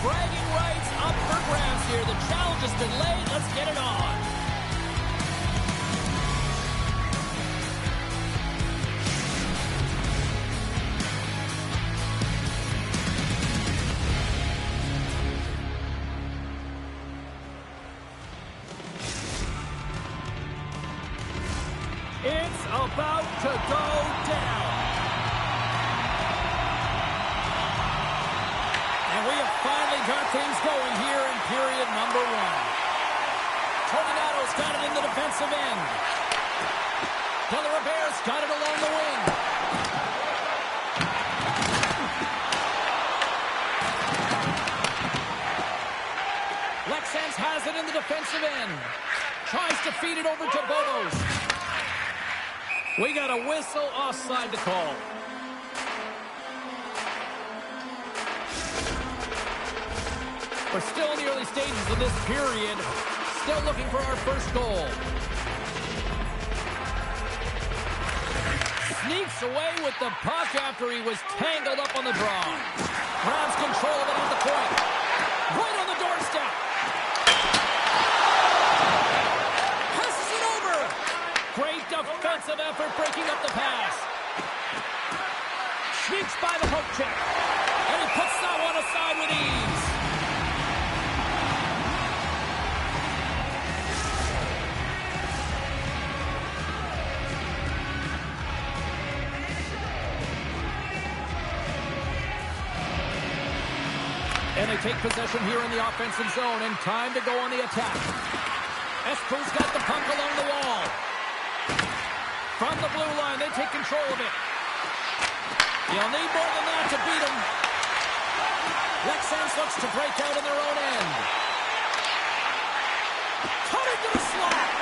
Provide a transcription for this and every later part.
bragging rights up for grabs here. The challenge has been laid. Let's get it on. It's about to go down. And we have finally got things going here in period number one. Tornado's got it in the defensive end. De La Rivière's got it along the wing. Lexans has it in the defensive end. Tries to feed it over to Bobos. We got a whistle offside to call. We're still in the early stages of this period. Still looking for our first goal. Sneaks away with the puck after he was tangled up on the draw. Grabs control of it at the point. Right on the doorstep. Passes it over. Great defensive effort breaking up the pass. Sneaks by the poke check. And he puts that one aside with ease. And they take possession here in the offensive zone, and time to go on the attack. Espo's got the puck along the wall. From the blue line, they take control of it. You'll need more than that to beat them. Lexans looks to break out in their own end. Cut into the slot.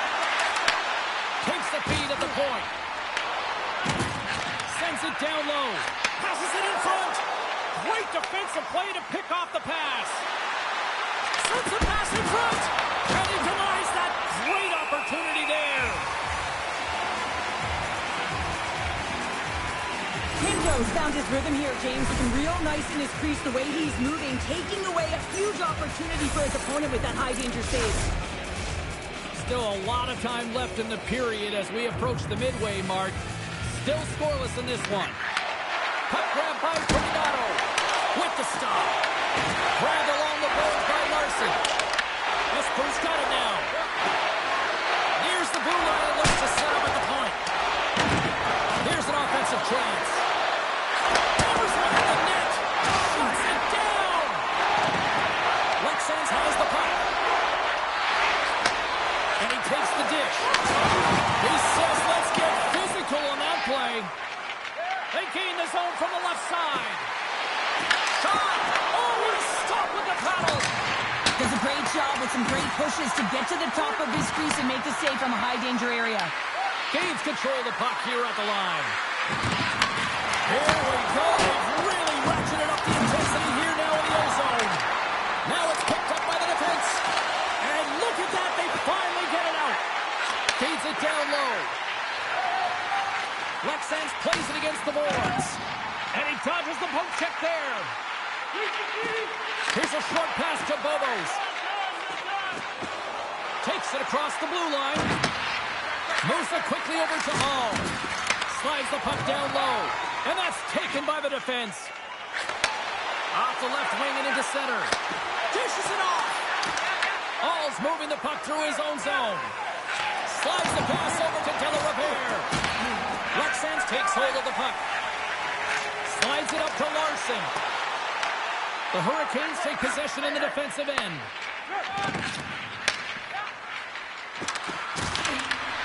Takes the feed at the point. Sends it down low. Passes it in front. Great defensive play to pick off the pass. Sends the pass in front. And he denies that great opportunity there. Pinto's found his rhythm here, James. Looking real nice in his crease, the way he's moving, taking away a huge opportunity for his opponent with that high-danger save. Still a lot of time left in the period as we approach the midway mark. Still scoreless in this one. Puck grab by Tornado with the stop. Grabbed along the boards by Larson. Espo's got it now. Here's the blue line and looks to set up at the point. Here's an offensive chance. Hammers one at the net. Shoots it down. Lexans has the puck. And he takes the dish. He says, let's get physical on that play. They gain the zone from the left side. Shot! Oh, what a stop with the paddle! Does a great job with some great pushes to get to the top of his crease and make the save from a high-danger area. Gains control of the puck here at the line. Here we go. They've really ratcheted up the intensity here now in the O-zone. Now it's picked up by the defense. And look at that. They finally get it out. Feeds it down low. Lexans plays it against the boards. And he dodges the poke check there. Here's a short pass to Bobos. Takes it across the blue line. Moves it quickly over to Hall. Slides the puck down low. And that's taken by the defense. Off the left wing and into center. Dishes it off. Hall's moving the puck through his own zone. Slides the pass over to De La Rivière. Lexans takes hold of the puck. Slides it up to Larson. The Hurricanes take possession in the defensive end.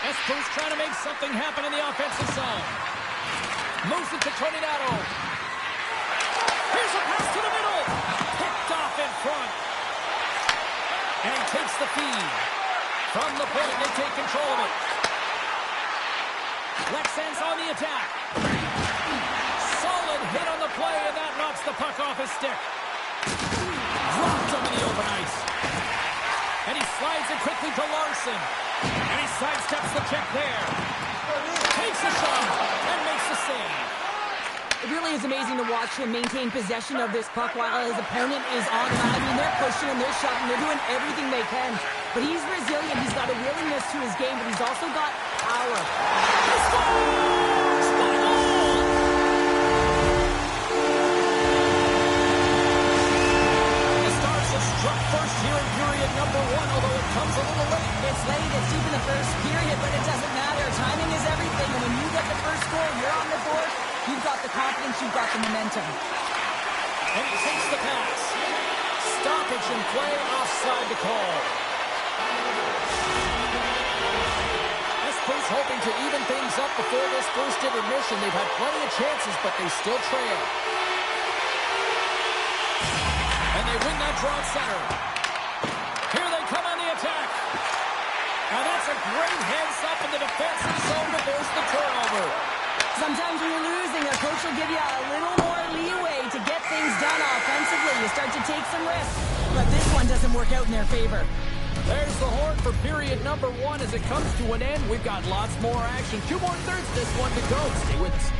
Espo's trying to make something happen in the offensive zone. Moves it to Tornado. Here's a pass to the middle. Picked off in front. And he takes the feed. From the point, they take control of it. Lexans on the attack. Solid hit on the play, and that knocks the puck off his stick. Dropped him in the open ice. And he slides it quickly to Larson. And he sidesteps the check there. Takes a shot and makes the save. It really is amazing amazing to watch him maintain possession of this puck while his opponent is on him. I mean, they're pushing him, they're shoving, they're doing everything they can. But he's resilient, he's got a willingness to his game, but he's also got power. He scores! What a goal! The Stars have struck first here in period number 1, although it comes a little late. It's late, it's deep in the first period, but it doesn't matter. Timing is everything, and when you get the first goal, you're on the board. You've got the confidence, you've got the momentum. And he takes the pass. Stoppage in play, offside the call. Espers hoping to even things up before this first intermission. They've had plenty of chances, but they still trail. And they win that draw at center. Here they come on the attack. And that's a great heads-up in the defensive zone to force the turnover. Sometimes when you're losing, a coach will give you a little more leeway to get things done offensively. You start to take some risks, but this one doesn't work out in their favor. There's the horn for period number 1 as it comes to an end. We've got lots more action. 2 more thirds this one to go. Stay with us.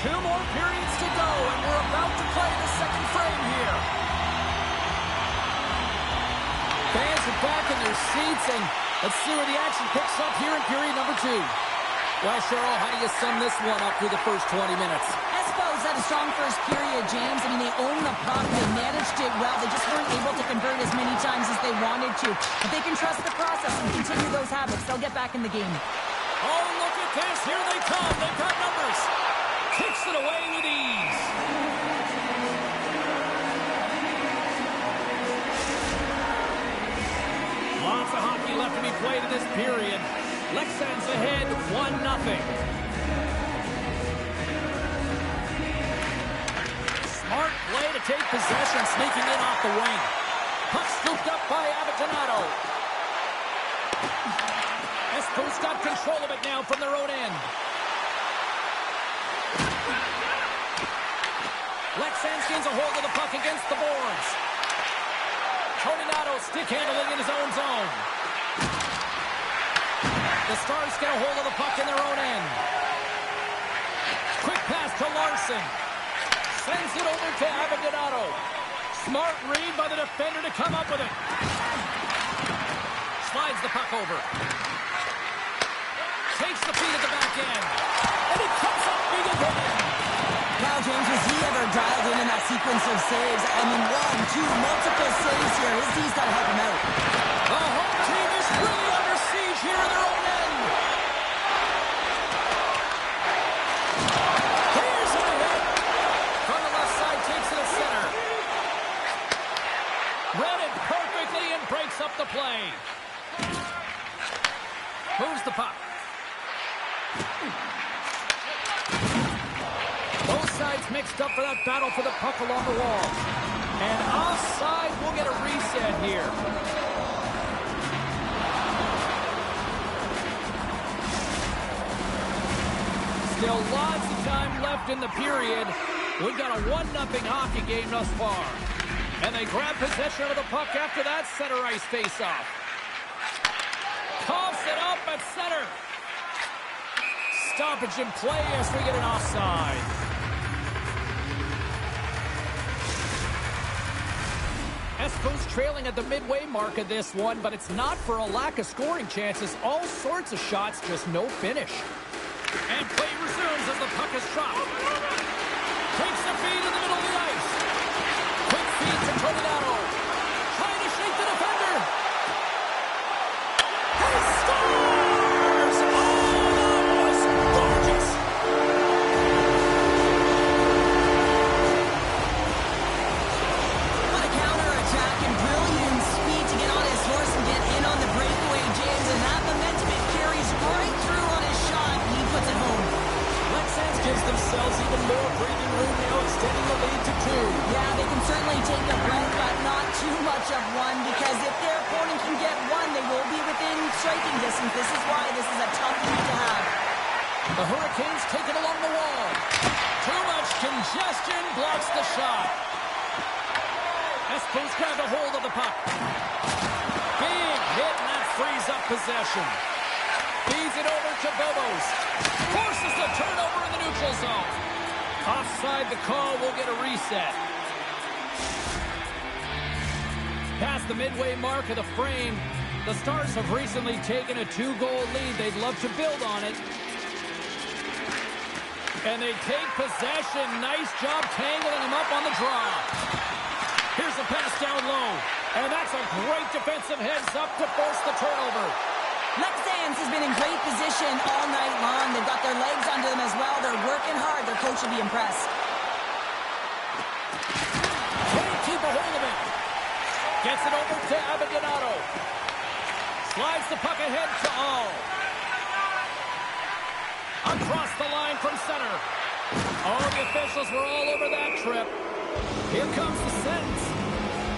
Two more periods to go, and we're about to play the second frame here. Fans are back in their seats, and let's see where the action picks up here in period number 2. Well, Cheryl, how do you sum this one up through the first 20 minutes? Espos had a strong first period, James. I mean, they owned the puck, they managed it well. They just weren't able to convert as many times as they wanted to. If they can trust the process and continue those habits, they'll get back in the game. Oh, look at this. Here they come. They've got numbers. Kicks it away with ease. Lots of hockey left to be played in this period. Lexans ahead, 1-0. Smart play to take possession, sneaking in off the wing. Puck scooped up by Abitanato. Espers got control of it now from their own end. Lexans gains a hold of the puck against the boards. Toninato stick handling in his own zone. The Stars get a hold of the puck in their own end. Quick pass to Larson. Sends it over to Abitanato. Smart read by the defender to come up with it. Slides the puck over. Takes the feed at the back end. And it comes up big again. Wow, James, was he ever dialed in that sequence of saves? I mean, 1, 2, multiple saves here. His D's got to help him out. The home team is really under siege here in their own end. Here's a hit. From the left side, takes it to center. Read it perfectly and breaks up the play. Moves the puck. Both sides mixed up for that battle for the puck along the wall. And offside, we'll get a reset here. Still lots of time left in the period. We've got a 1-0 hockey game thus far. And they grab possession of the puck after that center ice faceoff. Coughs it up at center. Stoppage in play as we get an offside. Espo's trailing at the midway mark of this one, but it's not for a lack of scoring chances. All sorts of shots, just no finish. And play resumes as the puck is dropped. Takes a feed in the middle of the ice. Quick feed to Tornado. Trying to shake the defender. He scores! Oh, that was gorgeous! What a counterattack and brilliant speed to get on his horse and get in on the breakaway, James. And that momentum, it carries right through on his shot. And he puts it home. Lexans gives themselves even more breathing room now, extending the lead to 2. Yeah, they can certainly take a breath, but not too much of one, because if their opponent can get one, they will be within striking distance. This is why this is a tough lead to have. The Hurricanes take it along the wall. Too much congestion blocks the shot. Espo's grabbed a hold of the puck. Big hit, and that frees up possession. Feeds it over to Bobos. Forces the turnover in the neutral zone. Offside the call, will get a reset. Past the midway mark of the frame, the Stars have recently taken a 2-goal lead. They'd love to build on it. And they take possession. Nice job tangling him up on the draw. Here's a pass down low. And that's a great defensive heads-up to force the turnover. Lexans has been in great position all night long. They've got their legs under them as well. They're working hard. Their coach will be impressed. Can't keep a hold of it. Gets it over to Abandonado. Slides the puck ahead to All. Across the line from center. Oh, the officials were all over that trip. Here comes the sentence.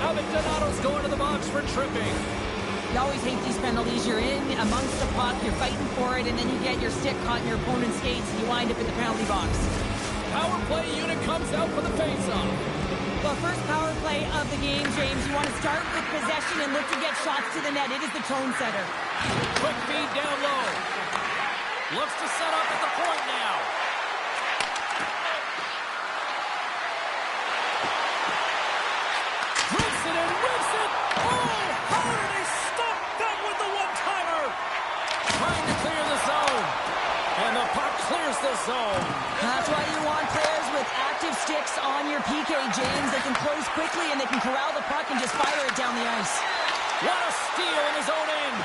Abandonado's going to the box for tripping. You always hate these penalties. You're in amongst the puck, you're fighting for it, and then you get your stick caught in your opponent's skates, and you wind up in the penalty box. Power play unit comes out for the face-off. Well, first power play of the game, James. You want to start with possession and look to get shots to the net. It is the tone setter. Quick feed down low. Looks to set up at the point now. Rips it and rips it. Oh, how did he stop that with the one-timer? Trying to clear the zone. And the puck clears the zone. That's why you want players with active sticks on your PK, James. They can close quickly and they can corral the puck and just fire it down the ice. What a steal in his own end.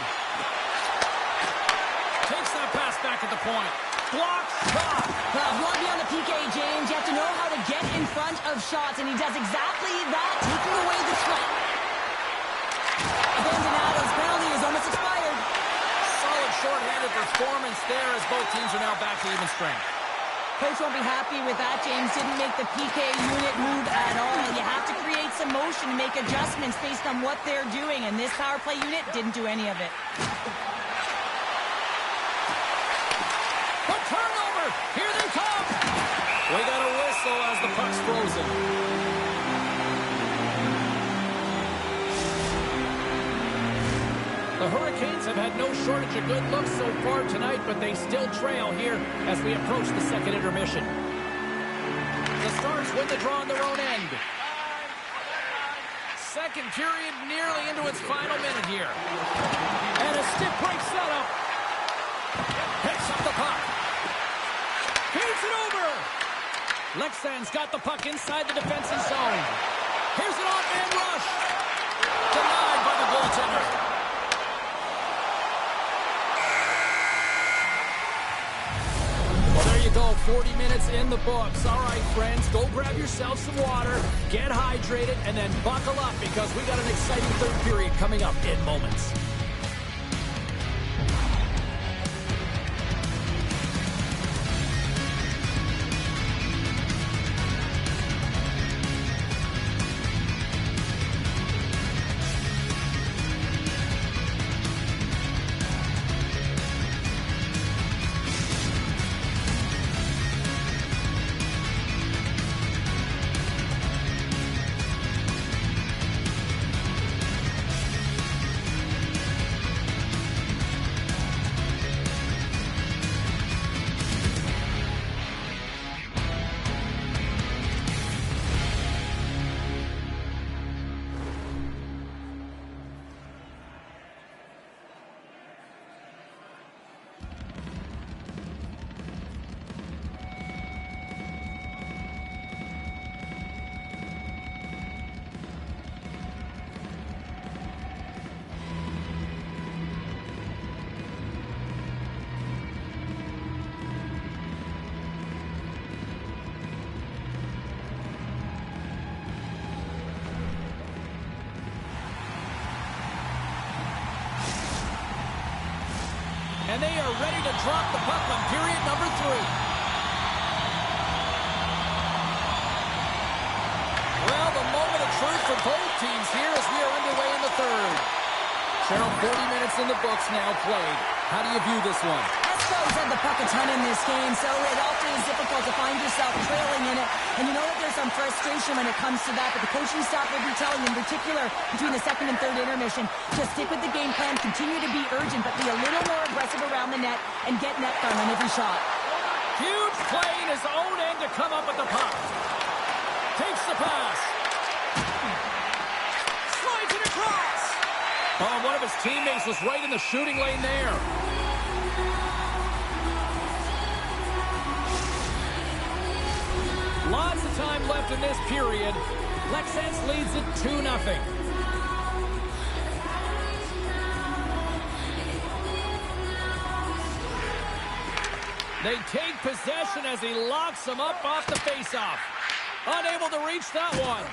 Takes that pass back at the point. Block shot. Well, if you want to be on the PK, James, you have to know how to get in front of shots, and he does exactly that, taking away the threat. Abandonado's penalty is almost expired. Solid short-handed performance there as both teams are now back to even strength. Coach won't be happy with that, James. Didn't make the PK unit move at all. You have to create some motion, make adjustments based on what they're doing, and this power play unit didn't do any of it. The turnover! Here they come! We got a whistle as the puck's frozen. The Hurricanes have had no shortage of good looks so far tonight, but they still trail here as we approach the second intermission. The Stars win the draw on their own end. Second period nearly into its final minute here. And a stiff break setup. Picks up the puck. Feeds it over. Lexan's got the puck inside the defensive zone. Here's an off-man rush. Denied by the goaltender. Well, there you go. 40 minutes in the books. All right, friends, go grab yourself some water, get hydrated, and then buckle up because we got an exciting third period coming up in moments. And they are ready to drop the puck on period number 3. Well, the moment of truth for both teams here as we are underway in the third. Cheryl, 40 minutes in the books now played. How do you view this one? Esco's had the puck a ton in this game, so it often is difficult to find yourself trailing in it. And you know that there's some frustration when it comes to that, but the coaching staff will be telling, in particular, between the second and third intermission, just stick with the game plan, continue to be urgent, but be a little more aggressive around the net and get net front on every shot. Huge play in his own end to come up with the puck. Takes the pass. Slides it across. Oh, one of his teammates was right in the shooting lane there. Lots of time left in this period. Lexans leads it 2-0. They take possession as he locks them up off the faceoff. Unable to reach that one.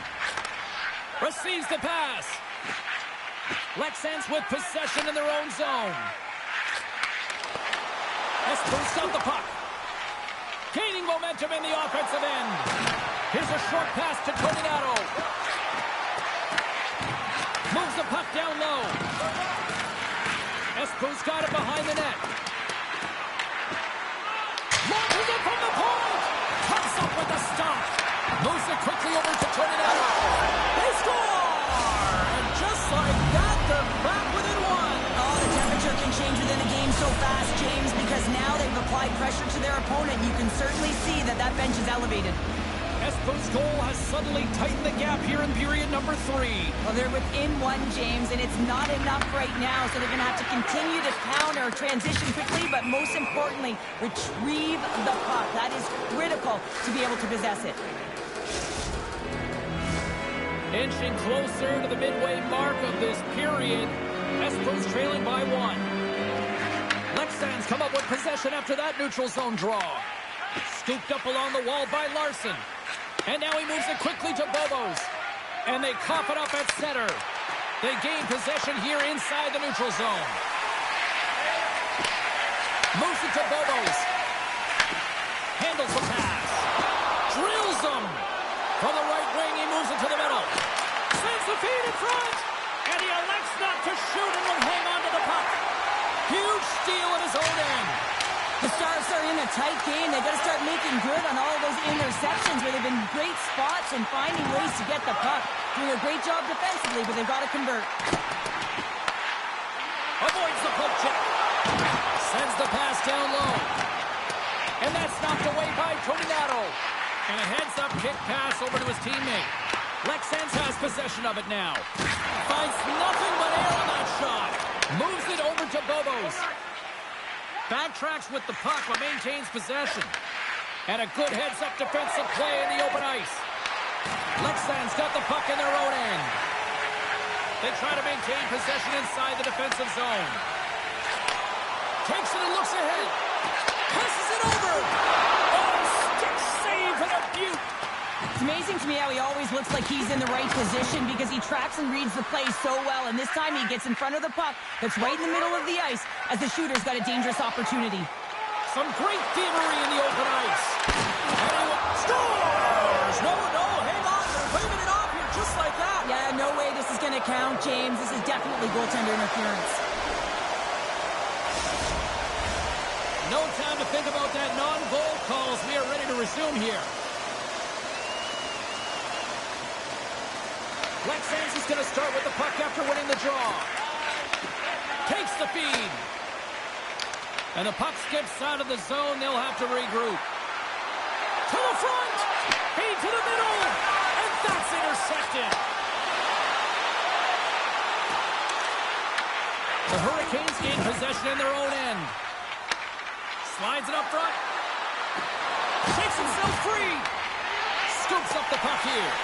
Receives the pass. Lexans with possession in their own zone. Espo's got the puck. Gaining momentum in the offensive end. Here's a short pass to Toninato. Moves the puck down low. Espo's got it behind the net. Launches it from the point. Comes up with the stop. Moves it quickly over to Toninato. They score! And just like that, they're back within one. Oh, the temperature can change within a game so fast, James, because now they've applied pressure to their opponent. You can certainly see that that bench is elevated. Espo's goal has suddenly tightened the gap here in period number 3. Well, they're within one, James, and it's not enough right now, so they're going to have to continue to counter, transition quickly, but most importantly, retrieve the puck. That is critical to be able to possess it. Inching closer to the midway mark of this period. Espo's trailing by 1. Lexans come up with possession after that neutral zone draw. Scooped up along the wall by Larson. And now he moves it quickly to Bobos. And they cough it up at center. They gain possession here inside the neutral zone. Moves it to Bobos. Handles the pass. Drills them. From the right wing, he moves it to the middle. Sends the feed in front. And he elects not to shoot and will hang on to the puck. Huge steal at his own end. The Stars are in a tight game. They've got to start making good on all of those interceptions where they've been great spots and finding ways to get the puck. Doing a great job defensively, but they've got to convert. Avoids the poke check. Sends the pass down low. And that's knocked away by Toninato. And a heads-up kick pass over to his teammate. Lexans has possession of it now. Finds nothing but air on that shot. Moves it over to Bobos. Backtracks with the puck but maintains possession. And a good heads-up defensive play in the open ice. Lexans got the puck in their own end. They try to maintain possession inside the defensive zone. Takes it and looks ahead. Passes it over. Oh, stick save and a beaut. It's amazing to me how he always looks like he's in the right position because he tracks and reads the play so well. And this time he gets in front of the puck that's right in the middle of the ice as the shooter's got a dangerous opportunity. Some great thievery in the open ice. And he scores! No, hang on. They're waving it off here just like that. Yeah, no way this is going to count, James. This is definitely goaltender interference. No time to think about that non-goal call as we are ready to resume here. Lexans is going to start with the puck after winning the draw. Takes the feed. And the puck skips out of the zone. They'll have to regroup. To the front. Feed to the middle. And that's intercepted. The Hurricanes gain possession in their own end. Slides it up front. Shakes himself free. Scoops up the puck here.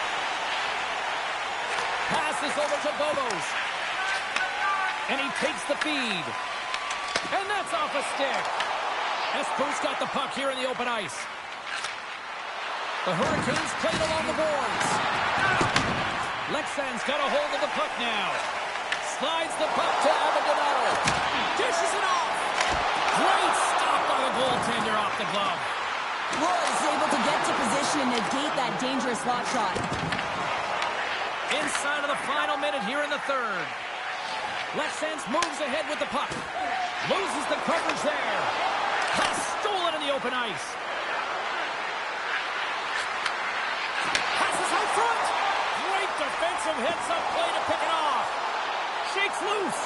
Passes over to Bobos. And he takes the feed. And that's off a stick. Espo's got the puck here in the open ice. The Hurricanes played along the boards. Lexan's got a hold of the puck now. Slides the puck to Abandonado. Dishes it off. Great stop by the goaltender off the glove. Was able to get to position and negate that dangerous slot shot. Inside of the final minute here in the third. Left Sense moves ahead with the puck. Loses the coverage there. Has stolen in the open ice. Passes out front. Great defensive heads-up play to pick it off. Shakes loose.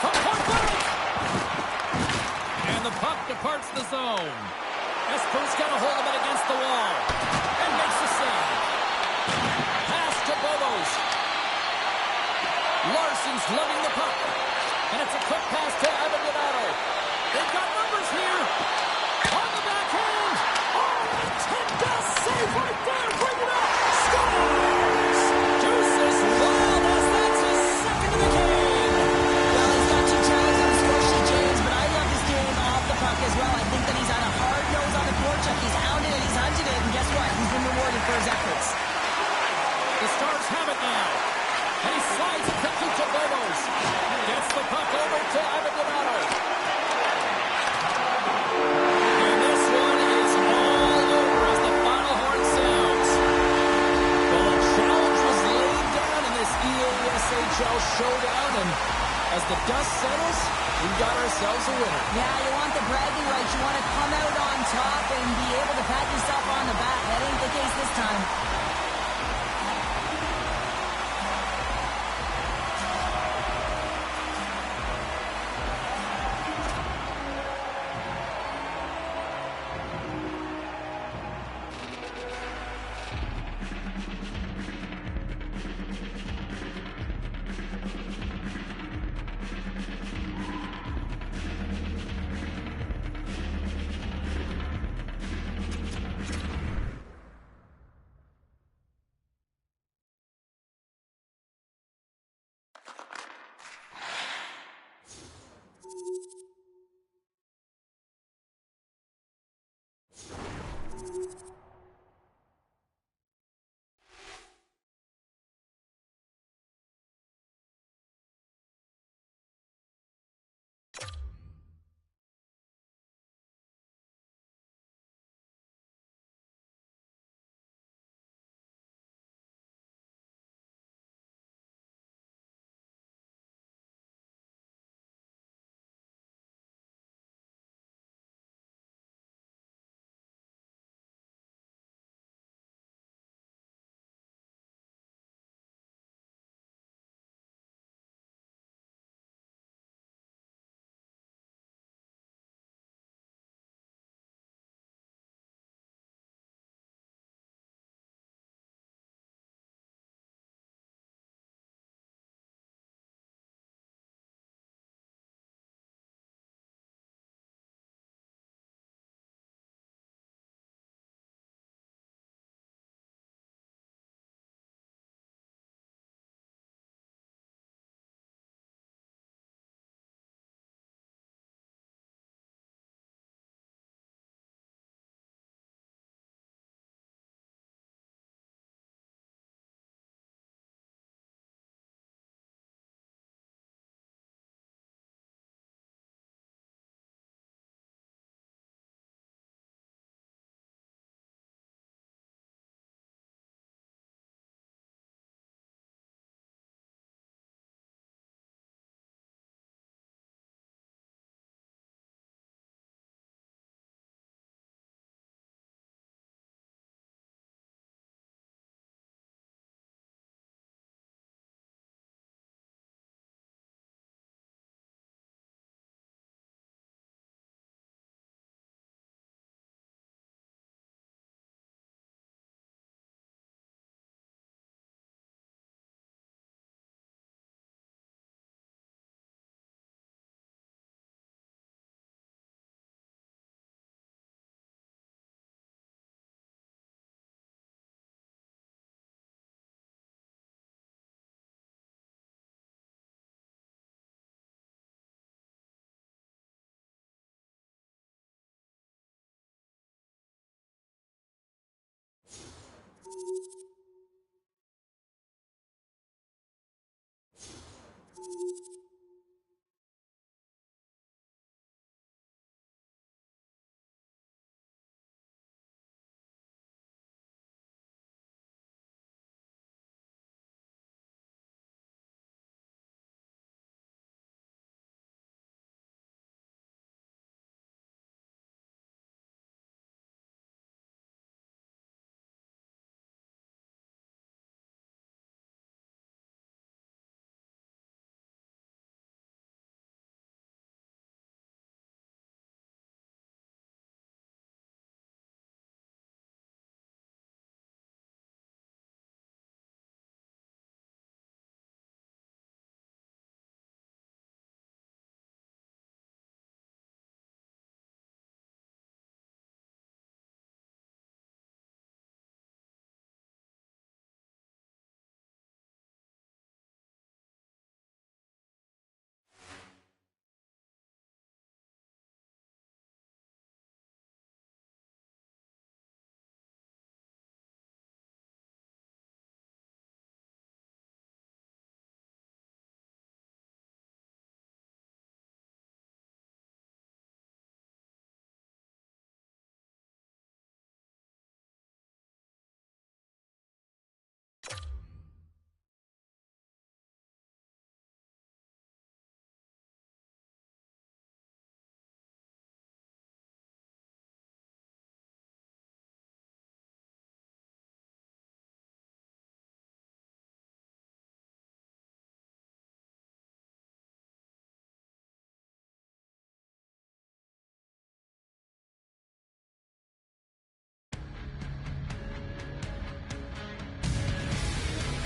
From point blank. And the puck departs the zone. Espo's got a hold of it against the wall. And makes the save. Pass to Bobos. Larson's lugging the puck. And it's a quick pass to Abigado. They've got numbers here. On the backhand. Oh, and Ted does save right there. Bring it up. Scores! Deuces wild as that's his second of the game. Well, he's got 2 challenges on the score sheet, James, but I love his game off the puck as well. I think that he's had a hard nose on the forecheck. He's hounded it, he's hunted it, and guess what? He's been rewarded for his efforts. The Stars have it now. And he slides it quickly to Bobos. Gets the puck over to Abigado. And this one is all over as the final horn sounds. Well, a challenge was laid down in this EASHL showdown, and as the dust settles, we've got ourselves a winner. Yeah, you want the bragging rights. You want to come out on top and be able to pat yourself on the back. That ain't the case this time.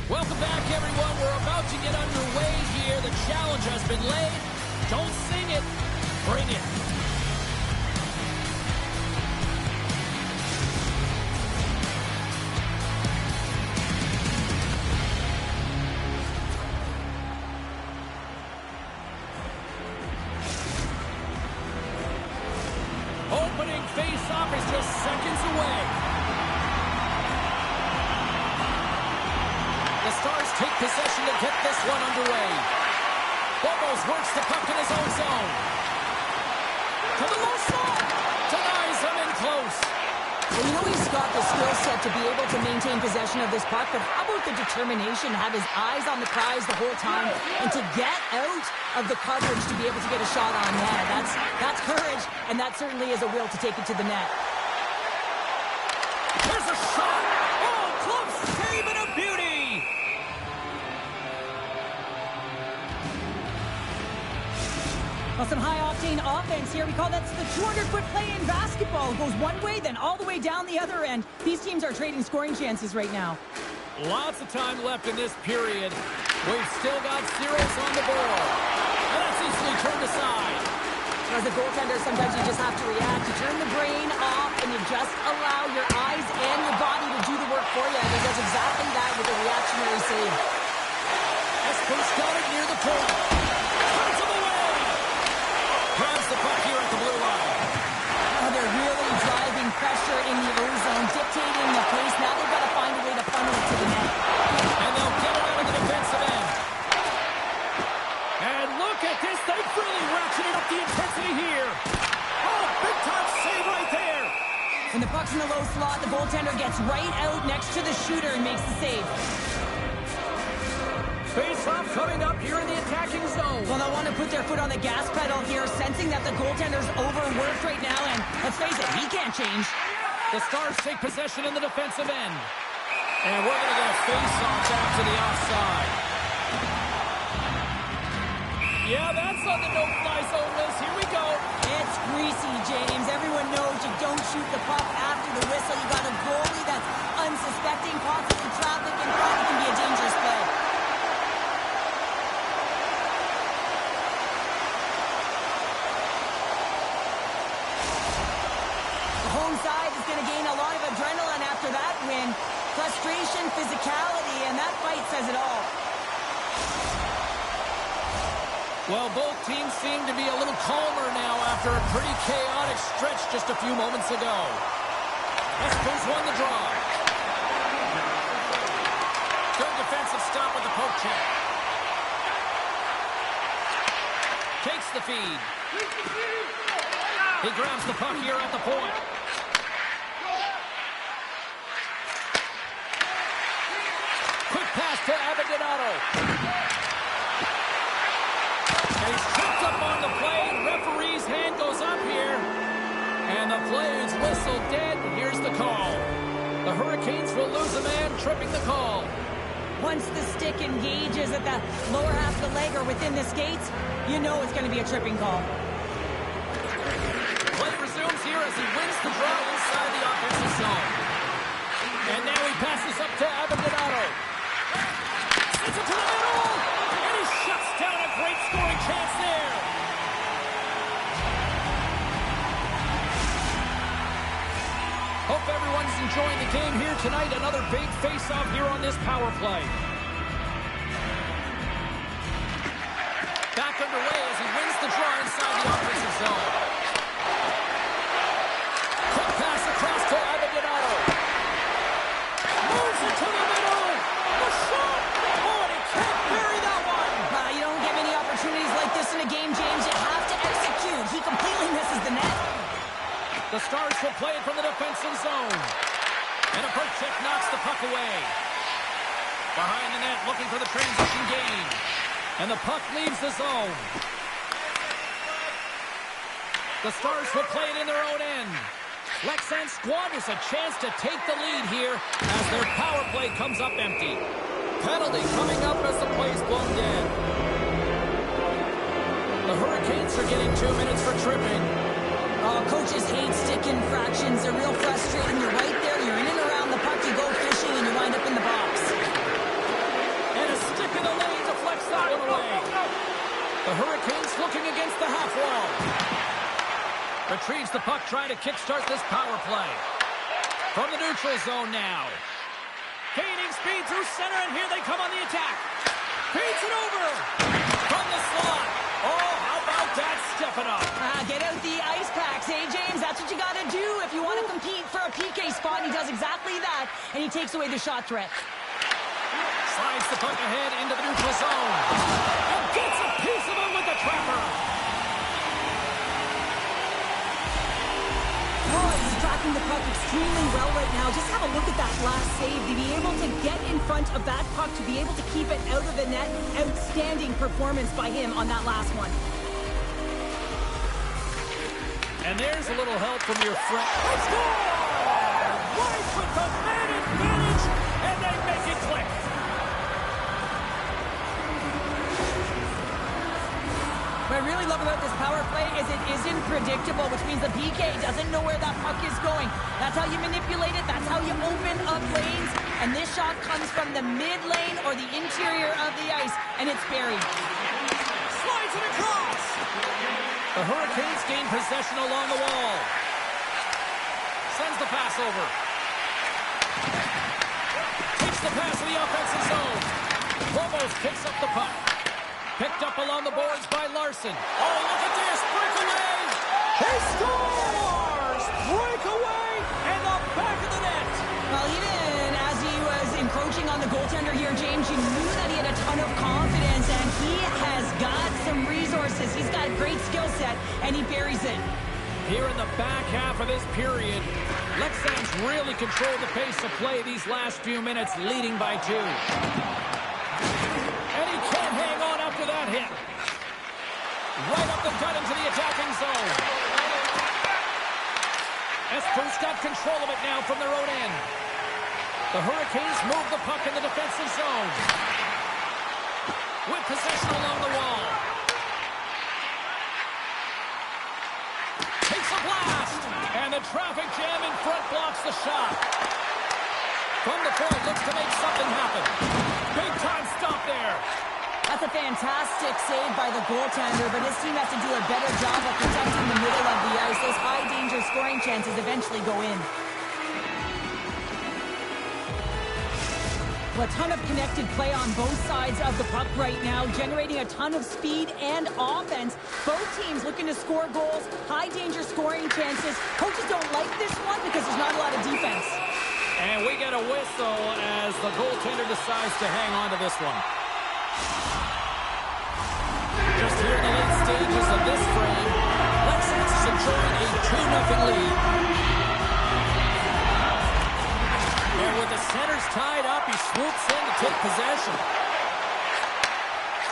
Welcome back, everyone. We're about to get underway here. The challenge has been laid. Don't sing it. Bring it. Opening face-off is just seconds away. The Stars take possession to get this one underway. Almost works the puck in his own zone. To the low slot. Denies him in close. Well, you know he's got the skill set to be able to maintain possession of this puck, but how about the determination to have his eyes on the prize the whole time and to get out of the coverage to be able to get a shot on net? That's courage, and that certainly is a will to take it to the net. There's a shot. Oh, close save and a beauty. Well, some high-octane offense here. We call that the 200-foot play in basketball. It goes one way, then all the way down the other end. These teams are trading scoring chances right now. Lots of time left in this period. We've still got zeros on the board. And that's easily turned aside. As a goaltender, sometimes you just have to react. You turn the brain off, and you just allow your eyes and your body to do the work for you. And he does exactly that with a reactionary save. Esposito's got it near the point. Turns him away. Grabs the puck here at the blue line. Oh, they're really driving pressure in the O-zone, dictating the pace. Now they've got to find a way to funnel it to the net. And they'll get it out of the defensive end. And look at this. They've really ratcheted up the intensity here. Oh, big-time save right there. And the puck's in the low slot. The goaltender gets right out next to the shooter and makes the save. Face-off coming up here in the attacking zone. Well, they'll want to put their foot on the gas pedal here, sensing that the goaltender's overworked right now, and let's face it, he can't change. The Stars take possession in the defensive end. And we're going to get a face-off back to the offside. Yeah, that's on the no-fly zone list. Here we go. It's greasy, James. Everyone knows you don't shoot the puck after the whistle. You got a goalie that's unsuspecting, possibly traffic in front. It can be a dangerous play. Side is going to gain a lot of adrenaline after that win. Frustration, physicality, and that fight says it all. Well, both teams seem to be a little calmer now after a pretty chaotic stretch just a few moments ago. Esposito's won the draw. Good defensive stop with the poke check. Takes the feed. He grabs the puck here at the point. Quick pass to Abadinato. And he's tripped up on the play. Referee's hand goes up here. And the play is whistled dead. Here's the call. The Hurricanes will lose a man tripping the call. Once the stick engages at the lower half of the leg or within the skates, you know it's going to be a tripping call. Play resumes here as he wins the draw inside the offensive zone. And now he passes up to Abadinato. Sends it to the middle, and he shuts down a great scoring chance there. Hope everyone's enjoying the game here tonight. Another big face-off here on this power play. Back underway as he wins the draw inside the offensive zone. Quick pass across to Abadinato. Moves it to the middle. The shot. Oh, and he can't bury that one. You don't get many opportunities like this in a game, James. You have to execute. He completely misses the net. The Stars will play it from the defensive zone. And a poke check knocks the puck away. Behind the net, looking for the transition gain. And the puck leaves the zone. The Stars will play it in their own end. Lexan squanders a chance to take the lead here as their power play comes up empty. Penalty coming up as the play's blown dead. The Hurricanes are getting 2 minutes for tripping. Coaches hate stick infractions. They're real frustrating. You're right there. You're in and around the puck. You go fishing and you wind up in the box. puck trying to kickstart this power play. From the neutral zone now. Gaining speed through center, and here they come on the attack. Feeds it over. From the slot. Oh, how about that stepping up? Get out the ice packs, James? That's what you got to do if you want to compete for a PK spot. He does exactly that, and he takes away the shot threat. Slides the puck ahead into the neutral zone. And gets a piece of it with the trapper. Oh, he's tracking the puck extremely well right now. Just have a look at that last save. To be able to get in front of that puck, to be able to keep it out of the net. Outstanding performance by him on that last one. And there's a little help from your friend. They score! Right with the man advantage, and they make it click. What I really love about this power play is it isn't predictable, which means the PK doesn't know where that puck is going. That's how you manipulate it. That's how you open up lanes. And this shot comes from the mid lane or the interior of the ice, and it's buried. Slides it across. The Hurricanes gain possession along the wall. Sends the pass over. Takes the pass in the offensive zone. Lobos picks up the puck. Picked up along the boards by Larson. Oh, look at this. Breakaway. He scores! Breakaway in the back of the net. Well, even as he was encroaching on the goaltender here, James, you knew that he had a ton of confidence, and he has got some resources. He's got a great skill set, and he buries it. Here in the back half of this period, Lexans really controlled the pace of play these last few minutes, leading by 2. And he can't hang on after that hit. Right up the gut into the attacking zone. Esper's got control of it now from their own end. The Hurricanes move the puck in the defensive zone. With possession along the wall. Takes a blast. And the traffic jam in front blocks the shot. From the point, looks to make something happen. Big time stop there. That's a fantastic save by the goaltender, but his team has to do a better job of protecting the middle of the ice. Those high-danger scoring chances eventually go in. Well, a ton of connected play on both sides of the puck right now, generating a ton of speed and offense. Both teams looking to score goals, high-danger scoring chances. Coaches don't like this one because there's not a lot of defense. And we get a whistle as the goaltender decides to hang on to this one. Just here in the late stages of this frame, Lexans is enjoying a 2-0 lead. And with the centers tied up, he swoops in to take possession.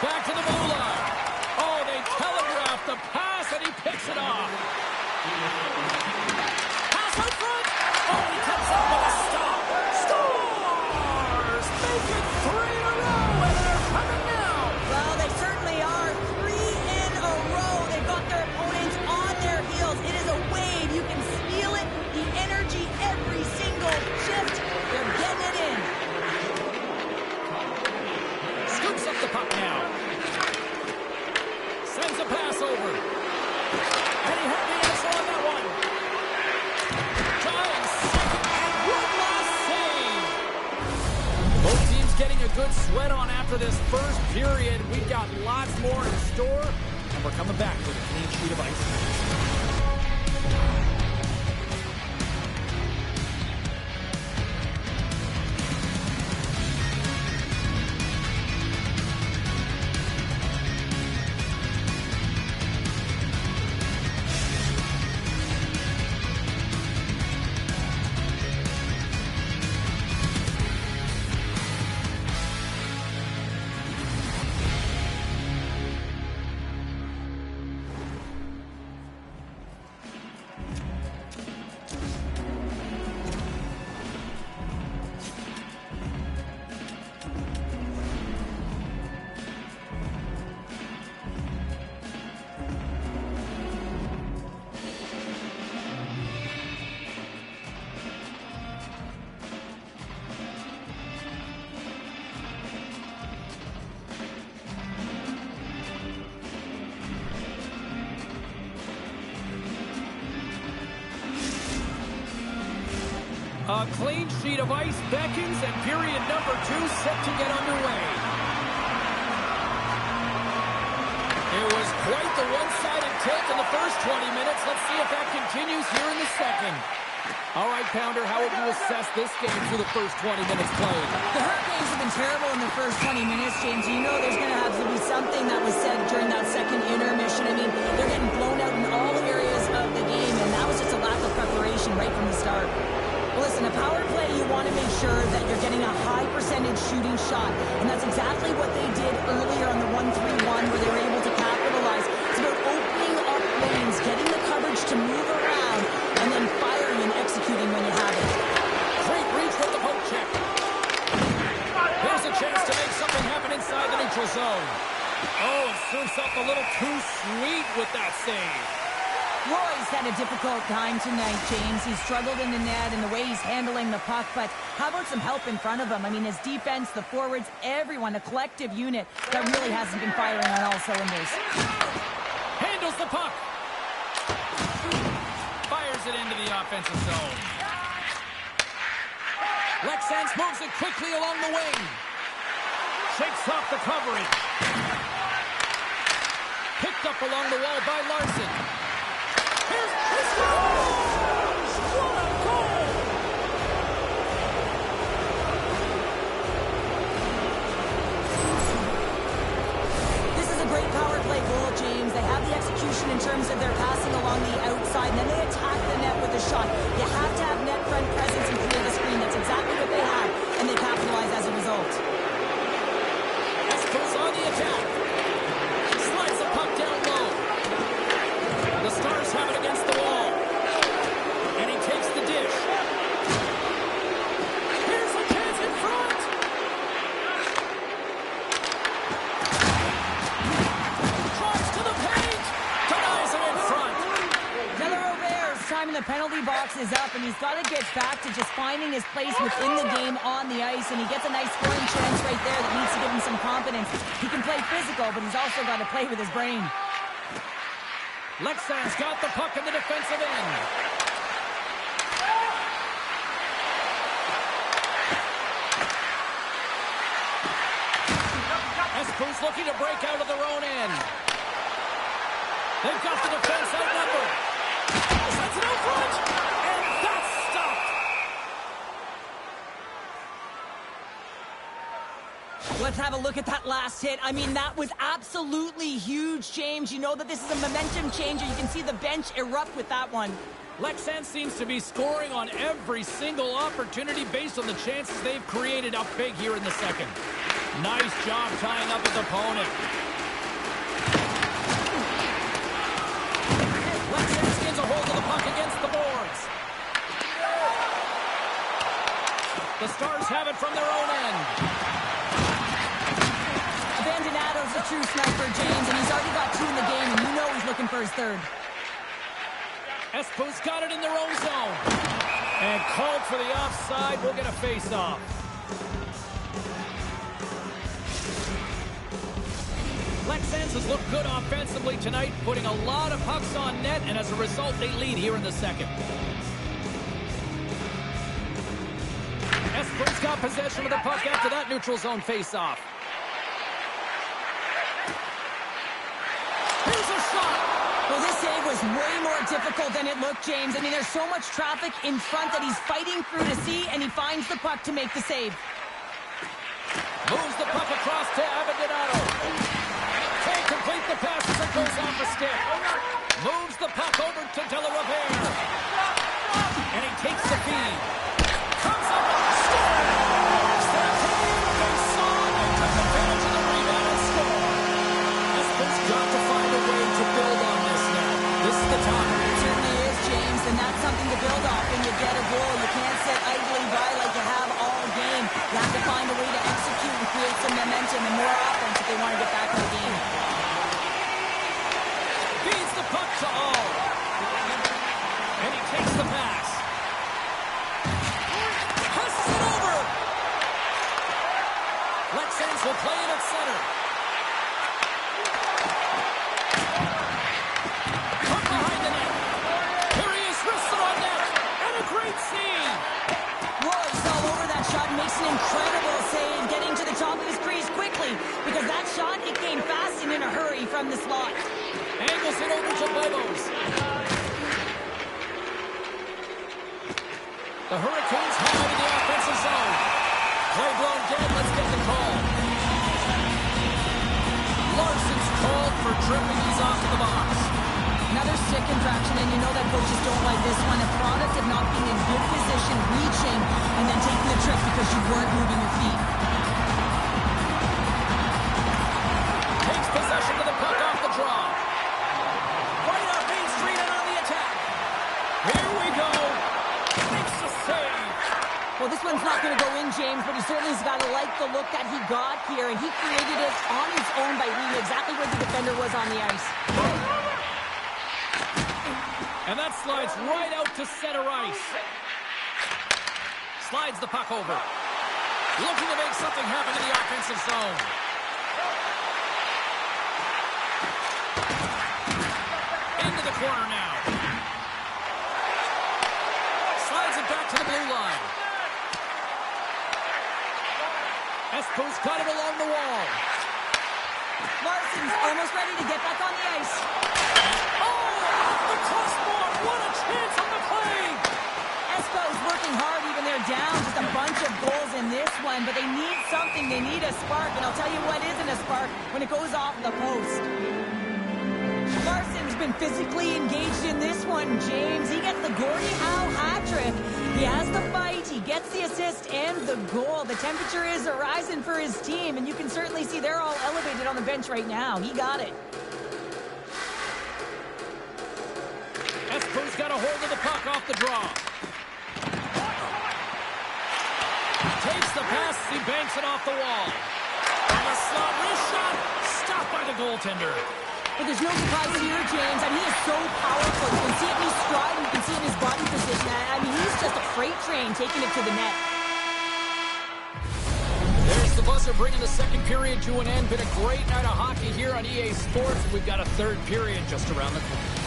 Back to the blue line. Oh, they telegraph the pass, and he picks it off. Pass out front. Oh, he comes up with a stop. Scores! Make it 3 in a row, and they're coming now. Well, they certainly are. 3 in a row. They've got their opponents on their heels. It is a wave. You can feel it. The energy every single shift. They're getting it in. Scoops up the puck now. Sends a pass over. And he had the answer on that one. Giants second. One last save. Both teams getting a good sweat on after this first period. We've got lots more in store, and we're coming back with a clean sheet of ice. A clean sheet of ice beckons, and period number 2 set to get underway. It was quite the one-sided tilt in the first 20 minutes. Let's see if that continues here in the second. All right, Pounder, how would you assess this game through the first 20 minutes played? The Hurricanes have been terrible in the first 20 minutes, James. You know there's going to have to be something that was said during that second intermission. I mean, they're getting blown out in all areas of the game, and that was just a lack of preparation right from the start. Well, listen, a power play, you want to make sure that you're getting a high percentage shooting shot, and that's exactly what they did earlier on the 1-3-1, where they were able to capitalize. It's about opening up lanes, getting the coverage to move around, and then firing and executing when you have it. Great reach with the poke check. Here's a chance to make something happen inside the neutral zone. Oh, and surfs up a little too sweet with that save. Roy's had a difficult time tonight, James. He's struggled in the net and the way he's handling the puck, but how about some help in front of him? I mean, his defense, the forwards, everyone, a collective unit that really hasn't been firing on all cylinders. Handles the puck. Fires it into the offensive zone. Lexans moves it quickly along the wing. Shakes off the coverage. Picked up along the wall by Larson. Here's his goal! What a goal! This is a great power play goal, James. They have the execution in terms of their passing along the outside, and then they attack the net with a shot. You have to have net front presence and create a screen. That's exactly what they had, and they capitalize as a result. Espo's on the attack. Slides the puck down low. The Stars have it against the wall. And he takes the dish. Here's a chance in front. Drives to the paint. Denies it in front. Taylor Robert's time in the penalty box is up, and he's got to get back to just finding his place within the game on the ice, and he gets a nice scoring chance right there that needs to give him some confidence. He can play physical, but he's also got to play with his brain. Lexan's got the puck in the defensive end. Espo's looking to break out of their own end. They've got the defense outnumbered. Sends it out front, and that's stopped. Let's have a look at that last hit. I mean, that was absolutely huge, James. You know that this is a momentum changer. You can see the bench erupt with that one. Lexan seems to be scoring on every single opportunity based on the chances they've created up big here in the second. Nice job tying up his opponent. Lexan skins a hold of the puck against the boards. The Stars have it from their own end. Bandonato's a true sniper, James, and he's already got 2 in the game, and you know he's looking for his third. Espo's got it in their own zone. And called for the offside. We'll get a face-off. Lexans has looked good offensively tonight, putting a lot of pucks on net, and as a result, they lead here in the second. Espo's got possession of the puck after that neutral zone face-off. Here's a shot. Well, this save was way more difficult than it looked, James. I mean, there's so much traffic in front that he's fighting through to see, and he finds the puck to make the save. Moves the puck across to Abandonato. Can't complete the pass as it goes off the stick. Moves the puck over to De La Riviere. And he takes the feed. Comes up with a score. They saw and took advantage of the rebound and score. Espo's got to find a way to build on this now. This is the time. It certainly is, James, and that's something to build off when you get a goal. You can't sit idly by like you have all game. You have to find a way to execute and create some momentum and more offense if they want to get back in the game. Feeds the puck to All. And he takes the pass. Passes it over. Lexans will play it at center. From behind the net. Here he is, wristed on net. And a great save. from the slot. Angles it over to Bobos. The Hurricanes have it in the offensive zone. Play blown dead. Let's get the call. Larson's called for tripping. He's off to the box. Another stick infraction, and you know that coaches don't like this one. A product of not being in good position, reaching, and then taking the trick because you weren't moving your feet. Takes possession of the puck off the draw. Right up Main Street and on the attack. Here we go. Makes the save. Well, this one's not going to go in, James, but he certainly has got to like the look that he got here, and he created it on his own by reading exactly where the defender was on the ice. And that slides right out to center ice. Slides the puck over. Looking to make something happen in the offensive zone. Into the corner now. Slides it back to the blue line. Espo's got it along the wall. Larson's almost ready to get back on the ice. Oh, off the crossbar. What a chance on the play. Espo's working hard even they're down. Just a bunch of goals in this one, but they need something. They need a spark, and I'll tell you what isn't a spark when it goes off the post. Larson's been physically engaged in this one, James. He gets the Gordie Howe hat trick. He has the fight, he gets the assist and the goal. The temperature is rising for his team, and you can certainly see they're all elevated on the bench right now. He got it. Espo's got a hold of the puck off the draw. Takes the pass, he banks it off the wall. On the slot, wrist shot, stopped by the goaltender. But there's no surprise here, James. I mean, he is so powerful. You can see it in his stride, and you can see it in his body position. I mean, he's just a freight train taking it to the net. There's the buzzer bringing the second period to an end. Been a great night of hockey here on EA Sports. We've got a third period just around the corner.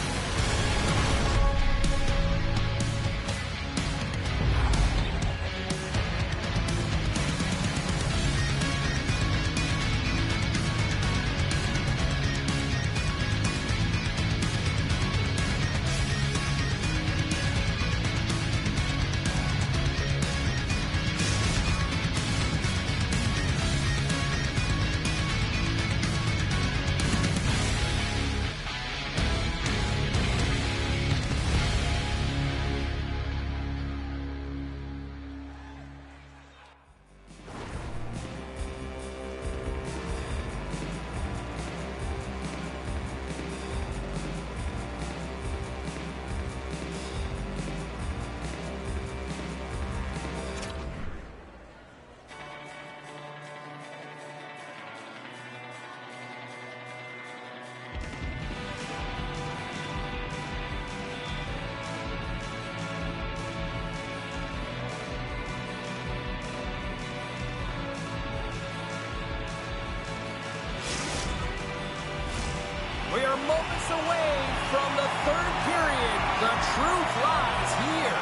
We are moments away from the third period. The truth lies here.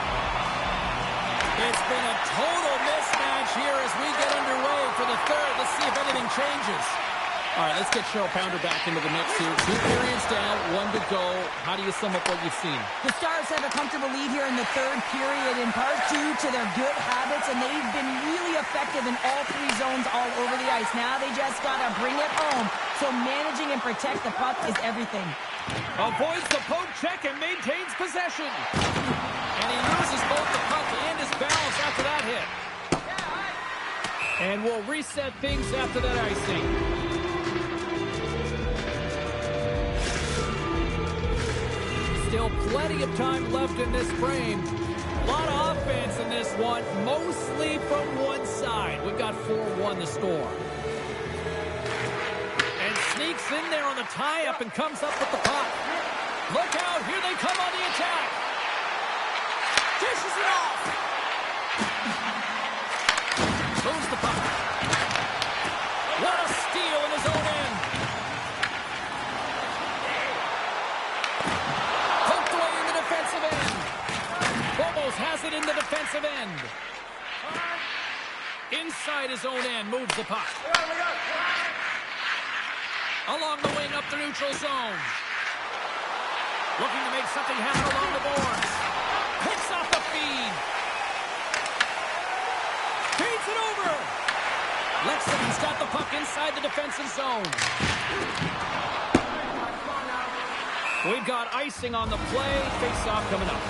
It's been a total mismatch here as we get underway for the third. Let's see if anything changes. All right, let's get Cheryl Pounder back into the mix here. 2 periods down, 1 to go. How do you sum up what you've seen? The Stars have a comfortable lead here in the third period, in part due to their good habits, and they've been really effective in all 3 zones all over the ice. Now they just got to bring it home. So managing and protect the puck is everything. Avoids the poke check and maintains possession. And he loses both the puck and his balance after that hit. And we'll reset things after that icing. Still plenty of time left in this frame. A lot of offense in this one, mostly from one side. We've got 4-1 to score. And sneaks in there on the tie-up and comes up with the puck. Look out, here they come on the attack. Dishes it off. Moves the puck. What a steal in his own end. Poked away in the defensive end. Almost has it in the defensive end. Inside his own end, moves the puck. Along the wing, up the neutral zone. Looking to make something happen along the boards. Picks off the feed. Feeds it over. Lexington's got the puck inside the defensive zone. We've got icing on the play. Face-off coming up.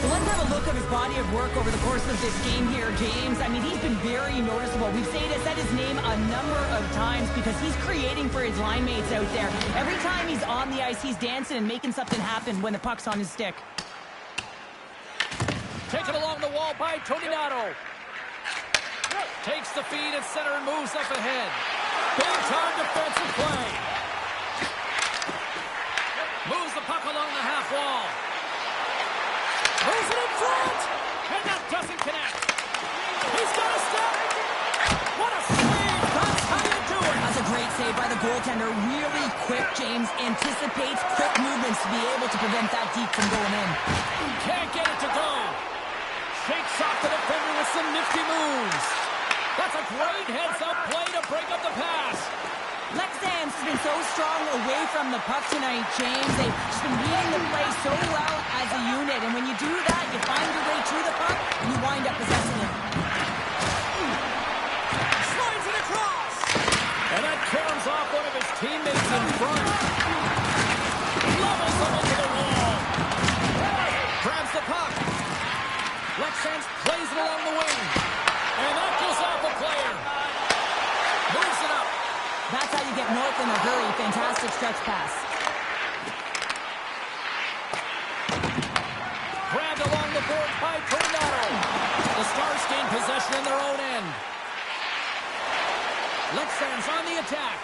So let's have a look at his body of work over the course of this game here, James. I mean, he's been very noticeable. We've said his name a number of times because he's creating for his line mates out there. Every time he's on the ice, he's dancing and making something happen when the puck's on his stick. Taken along the wall by Toninato. Takes the feed at center and moves up ahead. Big-time defensive play. Moves the puck along the half wall. Moves it in front. And that doesn't connect. He's got a step. What a save. That's how you do it. That's a great save by the goaltender. Really quick, James. Anticipates quick movements to be able to prevent that deep from going in. Can't get it to go. Shakes off the defender with some nifty moves. That's a great heads-up play to break up the pass. Lexans has been so strong away from the puck tonight, James. They've just been reading the play so well as a unit. And when you do that, you find your way to the puck, and you wind up possessing it. Slides it across. And that caroms off one of his teammates in front. Levels him into the wall. Grabs the puck. Lexans plays it along the wing. And that goes off a player. Moves it up. That's how you get north in a hurry. Fantastic stretch pass. Grabbed along the board by Tornado. The Stars gain possession in their own end. Lexans on the attack.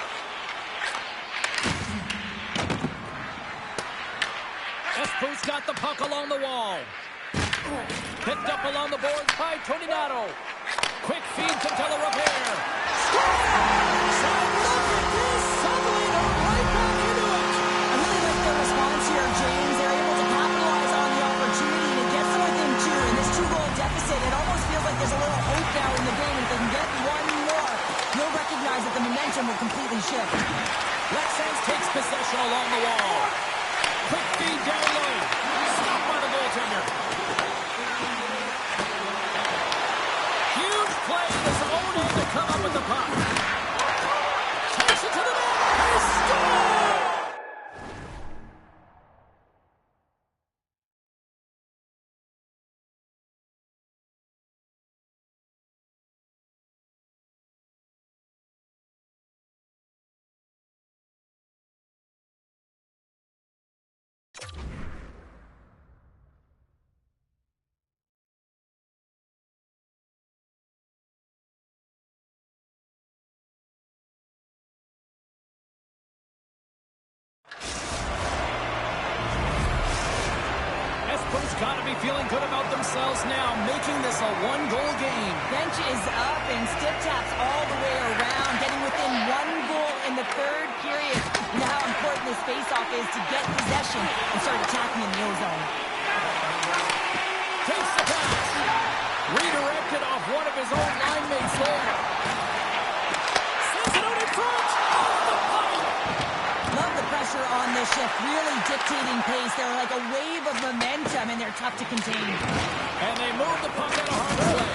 Espo's got the puck along the wall. Picked up along the boards by Toninato. Quick feed to Della Repair. Score! Look at this! Sutherland right back into it! I really like their response here, James. They're able to capitalize on the opportunity to get them within two. In this two-goal deficit, it almost feels like there's a little hope now in the game. If they can get one more, you'll recognize that the momentum will completely shift. Lexans takes possession along the wall. Quick feed down low. Stopped by the goaltender. Huge play in his own end to come up with the puck. Takes it to the net. He scores! Got to be feeling good about themselves now, making this a one-goal game. Bench is up and stiff taps all the way around, getting within one goal in the third period. You know how important this face-off is to get possession and start attacking in the O-zone. Takes the pass. Redirected off one of his own line mates there. Sends it out in front. Off the pipe. Love the pressure on this shift, really dictating pace. They're like a wave of momentum, and they're tough to contain. And they move the puck out of harm's way.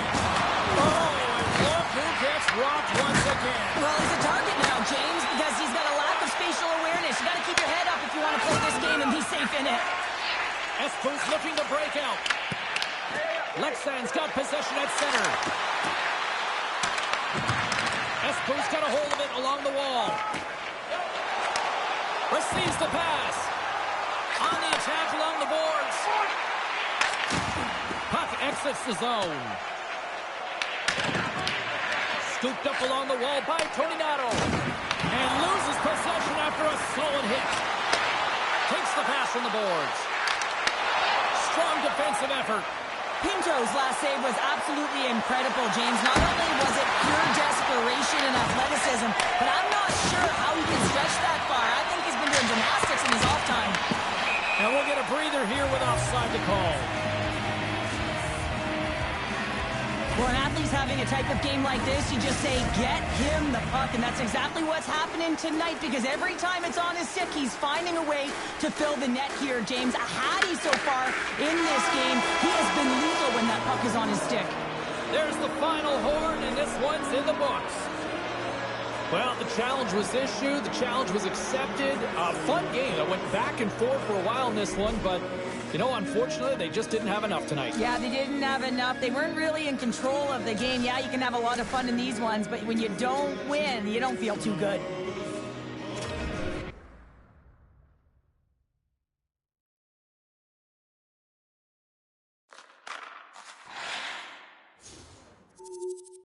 Oh, and look who gets rocked once again. Well, he's a target now, James, because he's got a lack of spatial awareness. You got to keep your head up if you want to play this game and be safe in it. Espo's looking to break out. Lexan's got possession at center. Espo's got a hold of it along the wall. Receives the pass. On the attack along the boards. Puck exits the zone. Scooped up along the wall by Toninato. And loses possession after a solid hit. Takes the pass from the boards. Strong defensive effort. Pinto's last save was absolutely incredible, James. Not only was it pure desperation and athleticism, but I'm not sure how he can stretch that far. I think he's been doing gymnastics in his off time. And we'll get a breather here with offside to call. Well, an athlete's having a type of game like this, you just say, get him the puck, and that's exactly what's happening tonight, because every time it's on his stick, he's finding a way to fill the net here. James, a Hattie so far in this game, he has been lethal when that puck is on his stick. There's the final horn, and this one's in the books. Well, the challenge was issued, the challenge was accepted. A fun game that went back and forth for a while in this one, but you know, unfortunately, they just didn't have enough tonight. Yeah, they didn't have enough. They weren't really in control of the game. Yeah, you can have a lot of fun in these ones, but when you don't win, you don't feel too good.